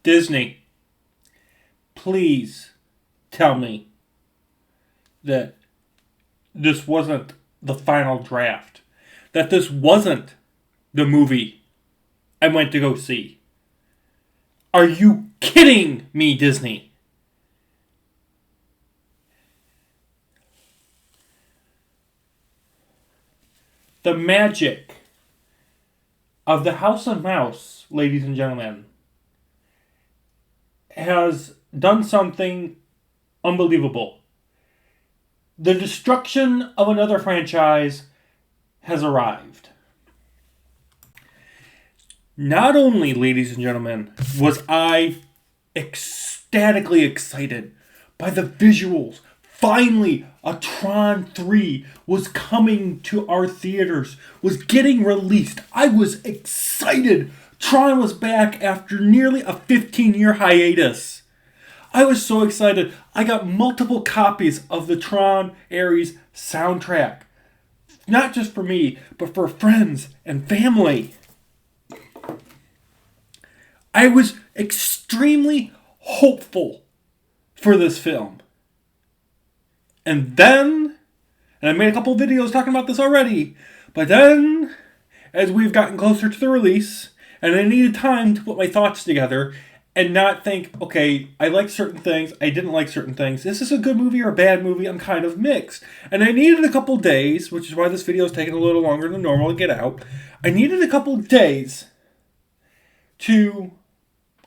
Disney, please tell me that this wasn't the final draft. That this wasn't the movie I went to go see. Are you kidding me, Disney? The magic of the House of Mouse, ladies and gentlemen, has done something unbelievable. The destruction of another franchise has arrived. Not only, ladies and gentlemen, was I ecstatically excited by the visuals. Finally, a Tron 3 was coming to our theaters, was getting released. I was excited. Tron was back after nearly a 15-year hiatus. I was so excited. I got multiple copies of the Tron Ares soundtrack. Not just for me, but for friends and family. I was extremely hopeful for this film. And then, and I made a couple videos talking about this already, but then, as we've gotten closer to the release, and I needed time to put my thoughts together, and not think, okay, I like certain things, I didn't like certain things, is this a good movie or a bad movie? I'm kind of mixed. And I needed a couple days, which is why this video is taking a little longer than normal to get out. I needed a couple days to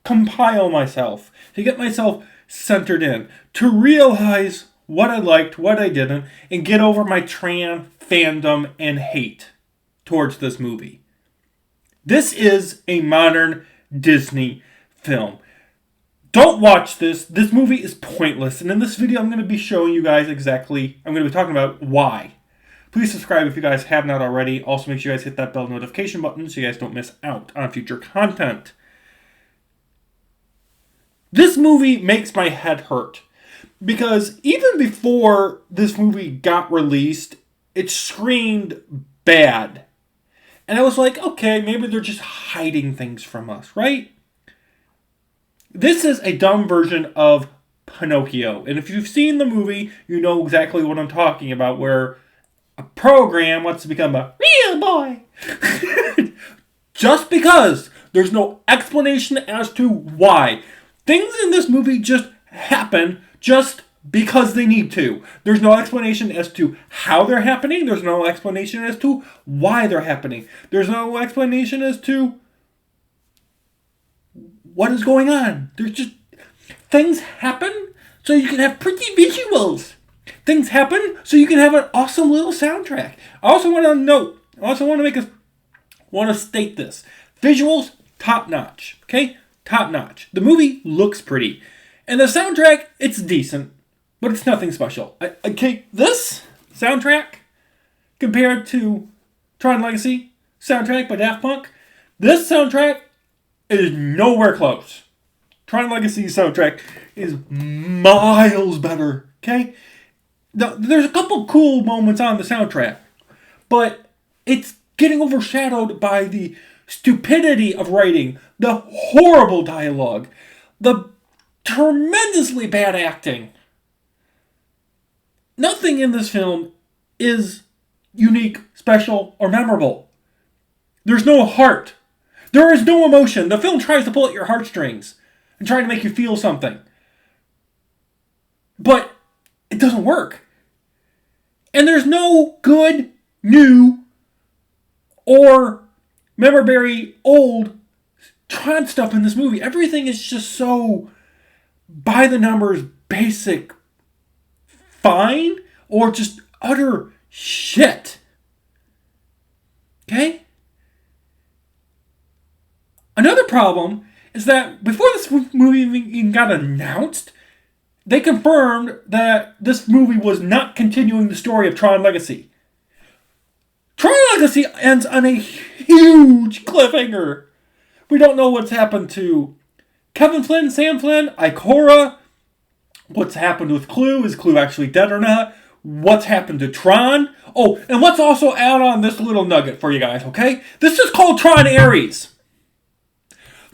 compile myself, to get myself centered in, to realize what I liked, what I didn't, and get over my Tron fandom and hate towards this movie. This is a modern Disney film. Don't watch this. This movie is pointless. And in this video, I'm going to be showing you guys exactly, I'm going to be talking about why. Please subscribe if you guys have not already. Also, make sure you guys hit that bell notification button so you guys don't miss out on future content. This movie makes my head hurt. Because even before this movie got released, it screamed bad. And I was like, okay, maybe they're just hiding things from us, right? This is a dumb version of Pinocchio. And if you've seen the movie, you know exactly what I'm talking about, where a program wants to become a real boy. Just because there's no explanation as to why. Things in this movie just happen just because they need to. There's no explanation as to how they're happening. There's no explanation as to why they're happening. There's no explanation as to what is going on. There's just things happen so you can have pretty visuals. Things happen so you can have an awesome little soundtrack. I also want to note, want to state this. Visuals, top notch. Okay? Top notch. The movie looks pretty. And the soundtrack, it's decent, but it's nothing special. Okay, this soundtrack, compared to Tron Legacy soundtrack by Daft Punk, this soundtrack is nowhere close. Tron Legacy soundtrack is miles better, okay? Now, there's a couple cool moments on the soundtrack, but it's getting overshadowed by the stupidity of writing, the horrible dialogue, the tremendously bad acting. Nothing in this film is unique, special, or memorable. There's no heart. There is no emotion. The film tries to pull at your heartstrings and try to make you feel something. But it doesn't work. And there's no good, new, or memorable old Tron stuff in this movie. Everything is just so by the numbers, basic, fine, or just utter shit. Okay? Another problem is that before this movie even got announced, they confirmed that this movie was not continuing the story of Tron Legacy. Tron Legacy ends on a huge cliffhanger. We don't know what's happened to Kevin Flynn, Sam Flynn, Ikora. What's happened with Clue? Is Clue actually dead or not? What's happened to Tron? Oh, and let's also add on this little nugget for you guys, okay? This is called Tron Ares.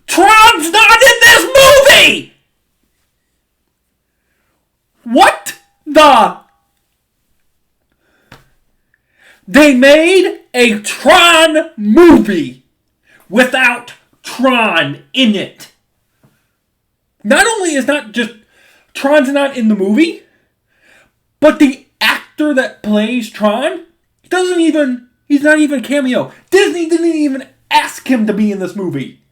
Tron's not in this movie! What the? They made a Tron movie without Tron in it. Not only is not just Tron's not in the movie, but the actor that plays Tron he's not even a cameo. Disney didn't even ask him to be in this movie.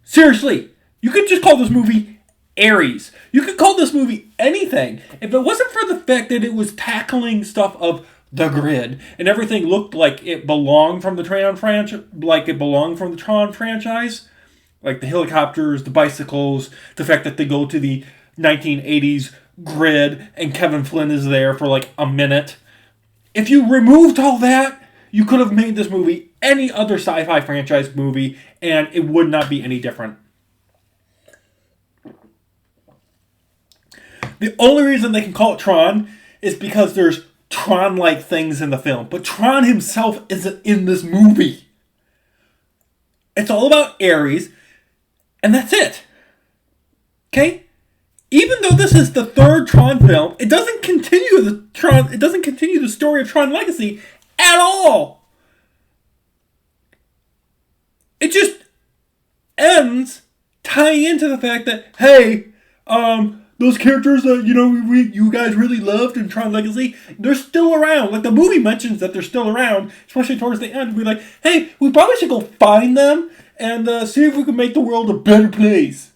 Seriously, you could just call this movie Ares. You could call this movie anything. If it wasn't for the fact that it was tackling stuff of the grid and everything looked like it belonged from the Tron franchise, like the helicopters, the bicycles, the fact that they go to the 1980s grid and Kevin Flynn is there for like a minute. If you removed all that, you could have made this movie any other sci-fi franchise movie and it would not be any different. The only reason they can call it Tron is because there's Tron-like things in the film. But Tron himself isn't in this movie. It's all about Ares, and that's it. Okay? Even though this is the third Tron film, it doesn't continue the story of Tron Legacy at all. It just ends tying into the fact that, hey, those characters that, you guys really loved in Tron Legacy, they're still around. Like, the movie mentions that they're still around, especially towards the end. We're like, hey, we probably should go find them and see if we can make the world a better place.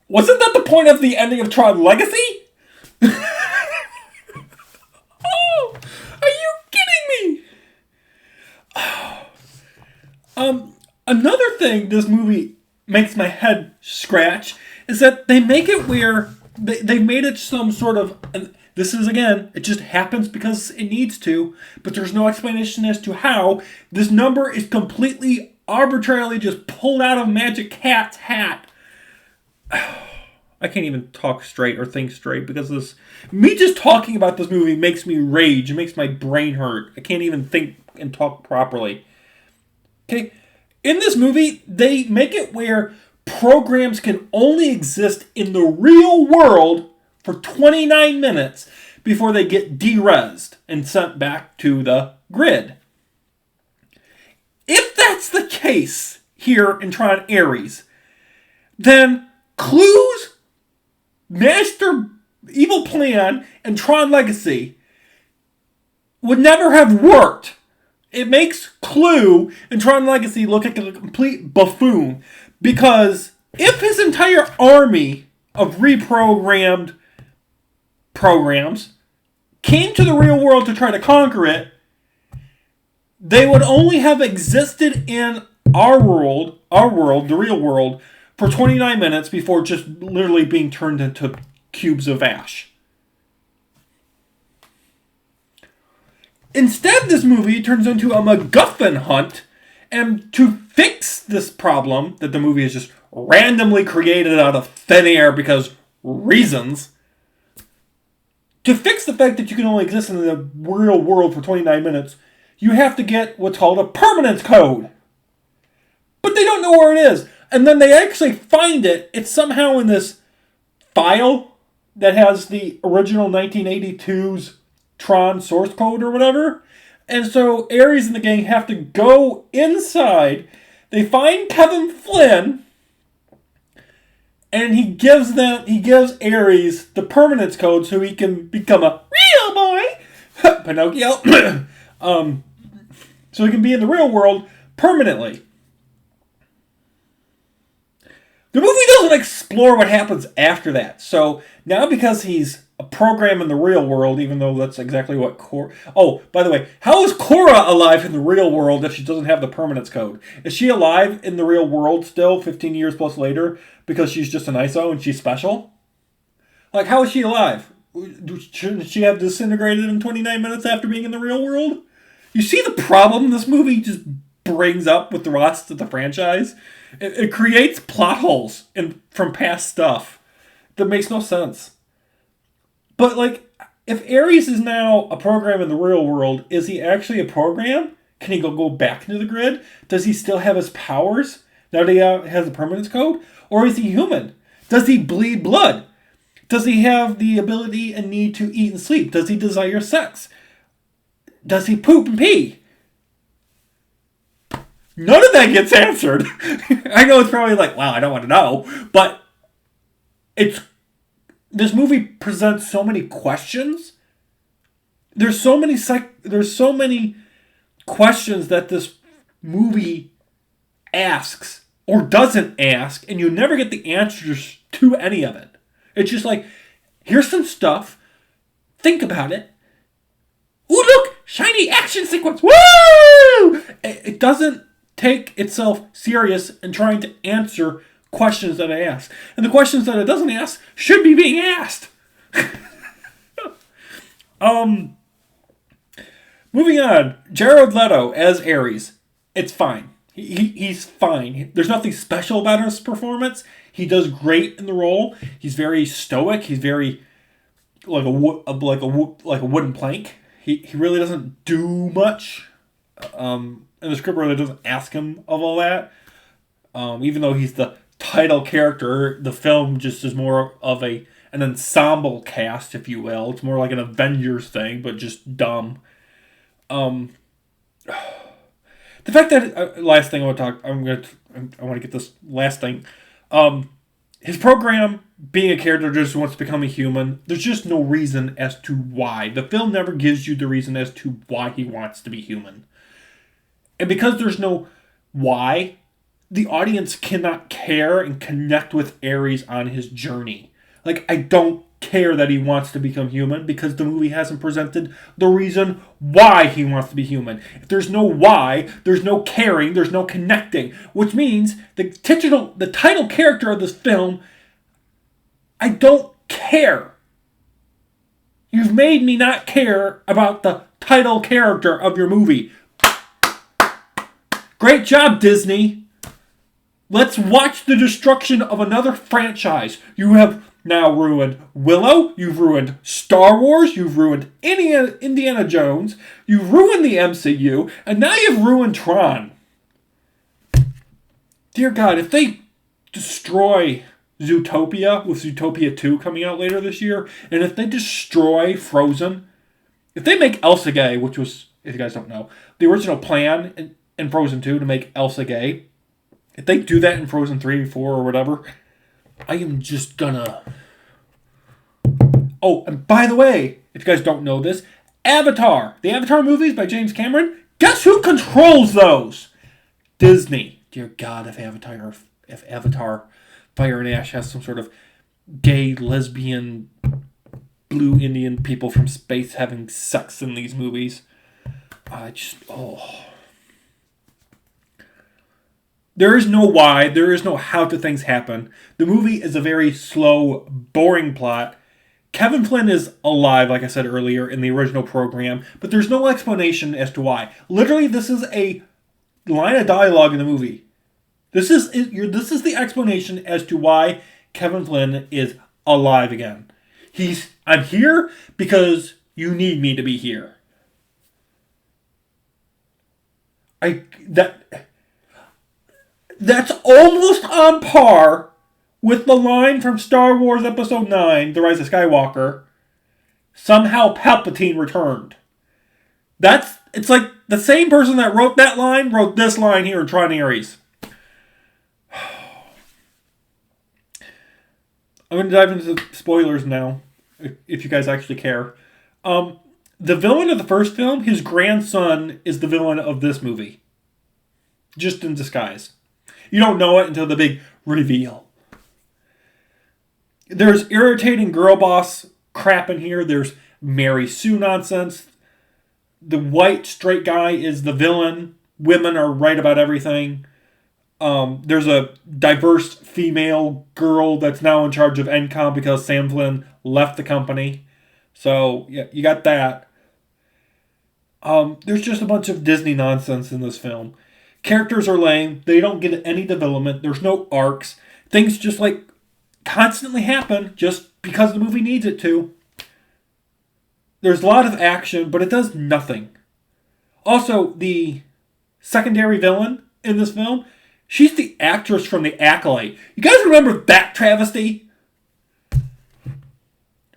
Wasn't that the point of the ending of Tron Legacy? Oh, are you kidding me? Another thing this movie makes my head scratch is that they make it where they've made it some sort of, and this is, again, it just happens because it needs to, but there's no explanation as to how this number is completely arbitrarily just pulled out of Magic Hat's hat. I can't even talk straight or think straight because me just talking about this movie makes me rage. It makes my brain hurt. I can't even think and talk properly. Okay, in this movie, they make it where programs can only exist in the real world for 29 minutes before they get de-resed and sent back to the grid. If that's the case here in Tron Ares, then Clue's master evil plan and Tron Legacy would never have worked. It makes Clue and Tron Legacy look like a complete buffoon. Because if his entire army of reprogrammed programs came to the real world to try to conquer it, they would only have existed in our world, the real world, for 29 minutes before just literally being turned into cubes of ash. Instead, this movie turns into a MacGuffin hunt, and to fix this problem that the movie has just randomly created out of thin air because reasons, to fix the fact that you can only exist in the real world for 29 minutes, you have to get what's called a permanence code. But they don't know where it is. And then they actually find it. It's somehow in this file that has the original 1982's Tron source code or whatever. And so Ares and the gang have to go inside. They find Kevin Flynn, and he gives Ares the permanence code so he can become a real boy, Pinocchio, so he can be in the real world permanently. The movie doesn't explore what happens after that. So now because he's a program in the real world, even though that's exactly what Cora... Oh, by the way, how is Cora alive in the real world if she doesn't have the permanence code? Is she alive in the real world still, 15 years plus later, because she's just an ISO and she's special? Like, how is she alive? Shouldn't she have disintegrated in 29 minutes after being in the real world? You see the problem this movie just brings up with the rest of the franchise? It creates plot holes from past stuff that makes no sense. But, like, if Ares is now a program in the real world, is he actually a program? Can he go back into the grid? Does he still have his powers? that he has a permanence code? Or is he human? Does he bleed blood? Does he have the ability and need to eat and sleep? Does he desire sex? Does he poop and pee? None of that gets answered. I know it's probably like, wow, I don't want to know. But this movie presents so many questions. There's so many questions that this movie asks or doesn't ask, and you never get the answers to any of it. It's just like, here's some stuff. Think about it. Ooh, look! Shiny action sequence! Woo! It doesn't take itself serious in trying to answer questions that I ask. And the questions that it doesn't ask should be being asked. Moving on. Jared Leto as Ares. It's fine. He's fine. There's nothing special about his performance. He does great in the role. He's very stoic. He's very like a wooden plank. He really doesn't do much. And the script really doesn't ask him of all that. Even though he's the title character, the film just is more of an ensemble cast, if you will. It's more like an Avengers thing, but just dumb. The fact that last thing I want to get this last thing. His program, being a character, just wants to become a human. There's just no reason as to why. The film never gives you the reason as to why he wants to be human. And because there's no why, the audience cannot care and connect with Ares on his journey. Like, I don't care that he wants to become human because the movie hasn't presented the reason why he wants to be human. If there's no why, there's no caring, there's no connecting, which means the title character of this film, I don't care. You've made me not care about the title character of your movie. Great job, Disney. Let's watch the destruction of another franchise. You have now ruined Willow, you've ruined Star Wars, you've ruined Indiana Jones, you've ruined the MCU, and now you've ruined Tron. Dear God, if they destroy Zootopia, with Zootopia 2 coming out later this year, and if they destroy Frozen, if they make Elsa gay, which was, if you guys don't know, the original plan in Frozen 2 to make Elsa gay, if they do that in Frozen 3, 4, or whatever, I am just gonna... Oh, and by the way, if you guys don't know this, Avatar, the Avatar movies by James Cameron, guess who controls those? Disney. Dear God, if Avatar Fire and Ash has some sort of gay, lesbian, blue Indian people from space having sex in these movies, There is no why, there is no how do things happen. The movie is a very slow, boring plot. Kevin Flynn is alive, like I said earlier, in the original program, but there's no explanation as to why. Literally, this is a line of dialogue in the movie. This is the explanation as to why Kevin Flynn is alive again. I'm here because you need me to be here. That's almost on par with the line from Star Wars Episode 9, The Rise of Skywalker. Somehow Palpatine returned. It's like the same person that wrote that line wrote this line here in Tron Ares. I'm going to dive into the spoilers now, if you guys actually care. The villain of the first film, his grandson, is the villain of this movie. Just in disguise. You don't know it until the big reveal. There's irritating girl boss crap in here. There's Mary Sue nonsense. The white straight guy is the villain. Women are right about everything. There's a diverse female girl that's now in charge of NCOM because Sam Flynn left the company. So, yeah, you got that. There's just a bunch of Disney nonsense in this film. Characters are lame. They don't get any development. There's no arcs. Things just like constantly happen just because the movie needs it to. There's a lot of action, but it does nothing. Also, the secondary villain in this film, She's the actress from The Acolyte. You guys remember that travesty?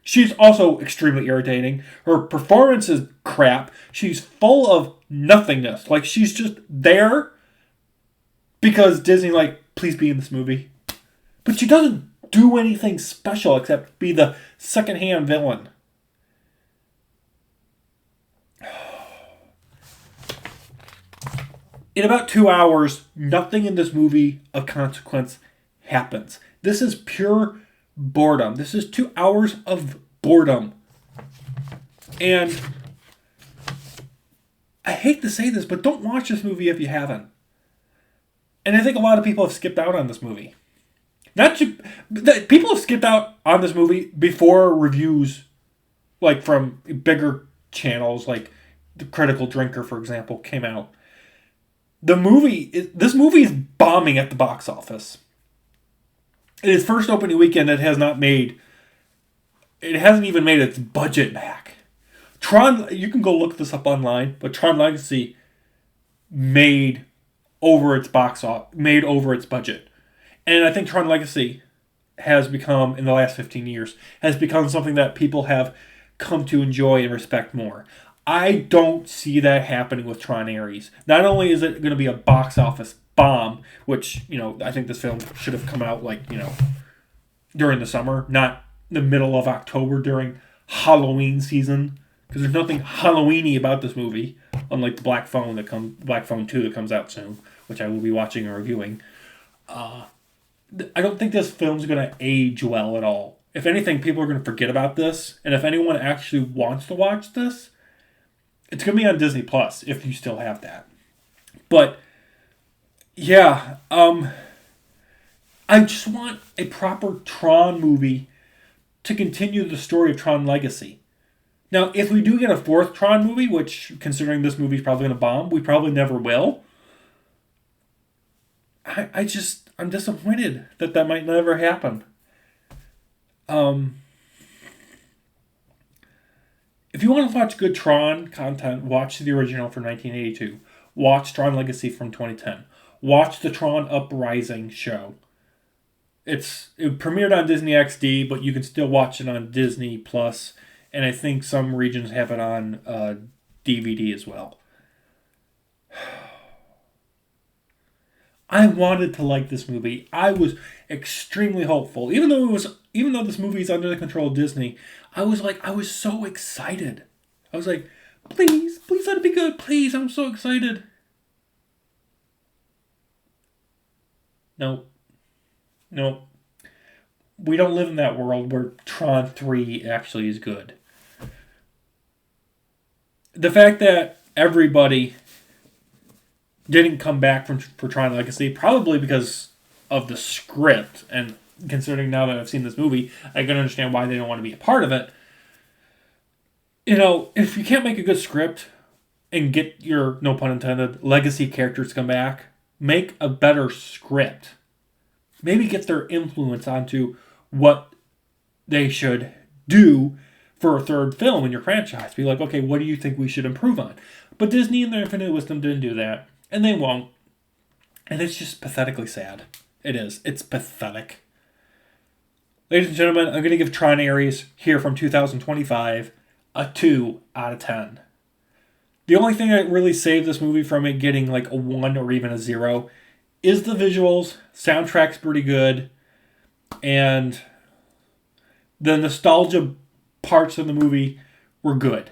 She's also extremely irritating. Her performance is crap. She's full of nothingness. Like, she's just there because Disney, like, please be in this movie. But she doesn't do anything special except be the second-hand villain. In about 2 hours, nothing in this movie of consequence happens. This is pure boredom. This is 2 hours of boredom. And I hate to say this, but don't watch this movie if you haven't. And I think a lot of people have skipped out on this movie. People have skipped out on this movie before reviews, like from bigger channels, like The Critical Drinker, for example, came out. This movie is bombing at the box office. In its first opening weekend, it hasn't even made its budget back. Tron, you can go look this up online, but Tron Legacy made over its budget. And I think Tron Legacy has become, in the last 15 years, has become something that people have come to enjoy and respect more. I don't see that happening with Tron Ares. Not only is it going to be a box office bomb, which, I think this film should have come out, during the summer, not the middle of October during Halloween season, because there's nothing Halloween-y about this movie, unlike the Black Phone 2 that comes out soon, which I will be watching and reviewing. I don't think this film's going to age well at all. If anything, people are going to forget about this, and if anyone actually wants to watch this, it's going to be on Disney Plus, if you still have that. But, yeah, I just want a proper Tron movie to continue the story of Tron Legacy. Now, if we do get a fourth Tron movie, which, considering this movie's probably going to bomb, we probably never will, I'm disappointed that might never happen. If you want to watch good Tron content, watch the original from 1982. Watch Tron Legacy from 2010. Watch the Tron Uprising show. It premiered on Disney XD, but you can still watch it on Disney Plus, and I think some regions have it on DVD as well. I wanted to like this movie. I was extremely hopeful. Even though this movie is under the control of Disney, I was so excited. I was like, please let it be good. Please, I'm so excited. Nope. We don't live in that world where Tron 3 actually is good. The fact that everybody didn't come back for Tron Legacy, probably because of the script, and considering now that I've seen this movie, I can understand why they don't want to be a part of it. If you can't make a good script and get your, no pun intended, legacy characters to come back, make a better script. Maybe get their influence onto what they should do for a third film in your franchise. Be like, okay, what do you think we should improve on? But Disney in their infinite wisdom didn't do that. And they won't. And it's just pathetically sad. It is. It's pathetic. Ladies and gentlemen, I'm going to give Tron Ares, here from 2025, a 2 out of 10. The only thing that really saved this movie from it getting like a 1 or even a 0 is the visuals. Soundtrack's pretty good. And the nostalgia parts of the movie were good.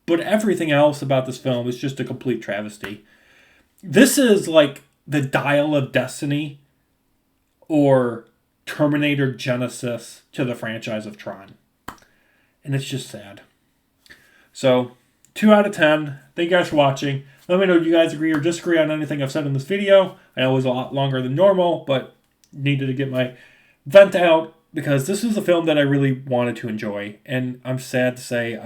But everything else about this film is just a complete travesty. This is like the Dial of Destiny or Terminator Genesis to the franchise of Tron. And it's just sad. So, 2 out of 10. Thank you guys for watching. Let me know if you guys agree or disagree on anything I've said in this video. I know it was a lot longer than normal, but needed to get my vent out because this is a film that I really wanted to enjoy. And I'm sad to say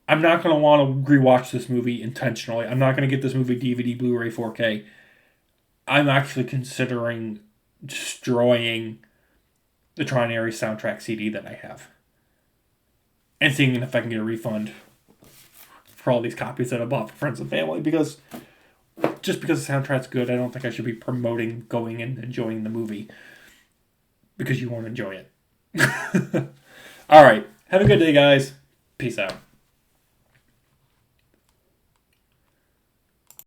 I'm not going to want to rewatch this movie intentionally. I'm not going to get this movie DVD, Blu-ray, 4K. I'm actually considering destroying the Tron Ares soundtrack CD that I have. And seeing if I can get a refund for all these copies that I bought for friends and family. Because just because the soundtrack's good, I don't think I should be promoting going and enjoying the movie. Because you won't enjoy it. Alright. Have a good day, guys. Peace out.